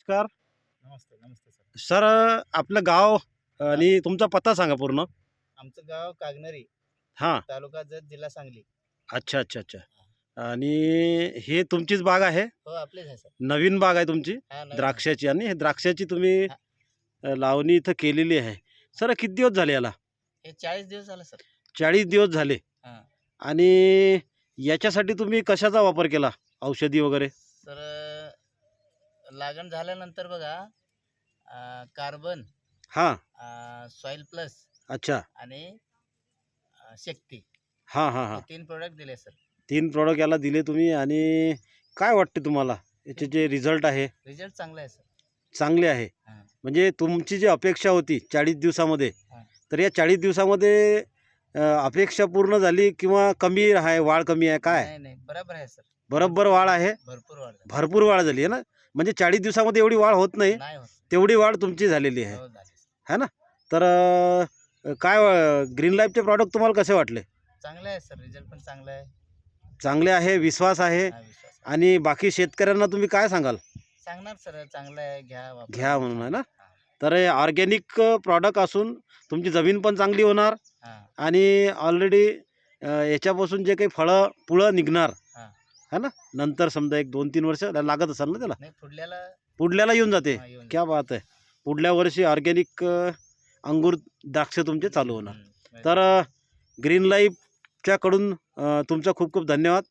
नमस्कार नमस्ते नमस्ते sir. Sir. आपलं गाव आणि तुमचा पत्ता सांगा पूर्ण. आमचं गाव कागनरी, हां. तालुका जत, जिल्हा सांगली. अच्छा अच्छा अच्छा. आणि हे तुमचीच बाग आहे? हो, आपलीच आहे सर. नवीन बाग आहे तुमची हा, नवीन आहे. द्राक्षाची, आणि हे द्राक्षाची तुम्ही हा. लावणी इथं केलेली आहे. सर किती दिवस झाले याला? हे 40 दिवस झालं सर. 40 दिवस झाले. हा. आणि याच्यासाठी तुम्ही कशाचा वापर केला, औषधी वगैरे? सर लागण झाल्यानंतर बघा कार्बन, हां. सॉइल प्लस अच्छा. आणि शक्ती, हां हां हां. हे 3 प्रोडक्ट दिले सर. 3 प्रॉडक्ट याला दिले तुम्ही. आणि काय वाटते तुम्हाला याचे जे रिझल्ट आहे? रिझल्ट चांगला आहे सर. चांगले आहे. हा. म्हणजे तुमची जी अपेक्षा होती 40 दिवसामध्ये, हा. तर या 40 दिवसामध्ये अपेक्षा पूर्ण झाली किंवा कमी आहे, वाढ कमी आहे, काय? नाही नाही, बरोबर आहे सर. बरोबर वाढ आहे. भरपूर वाढ झाली. भरपूर वाढ झाली आहे ना. म्हणजे 40 दिवसामध्ये एवढी वाढ होत नाही, नाही होत. तेवढी वाढ तुमची झालेली आहे, हो, झाली सर. है ना. तर काय ग्रीन लाईफचे प्रॉडक्ट तुम्हाला कसे वाटले? चांगलं आहे सर, रिझल्ट पण चांगला आहे. चांगले आहे, विश्वास आहे. हा, विश्वास आहे. आणि बाकी शेतकऱ्यांना तुम्ही काय सांगाल? सांगणार सर, चांगलं आहे, घ्या वापरा. घ्या म्हणून, आहे ना. हा. तर हे ऑर्गॅनिक प्रॉडक्ट असून तुमची जमीन पण चांगली होणार. हा. आणि ऑलरेडी याच्यापासून जे काही पुळं निघणार, हा. है ना. नंतर समजा 1-2-3 वर्ष लागत असेल ना त्याला, नाही, पुढल्याला येऊन जाते. हा, येऊन क्या बात आहे. पुढल्या वर्षी ऑर्गॅनिक अंगूर द्राक्ष तुमचे चालू होणार. जाईल. तर ग्रीन लाईफच्याकडून तुमचा खूप खूप धन्यवाद.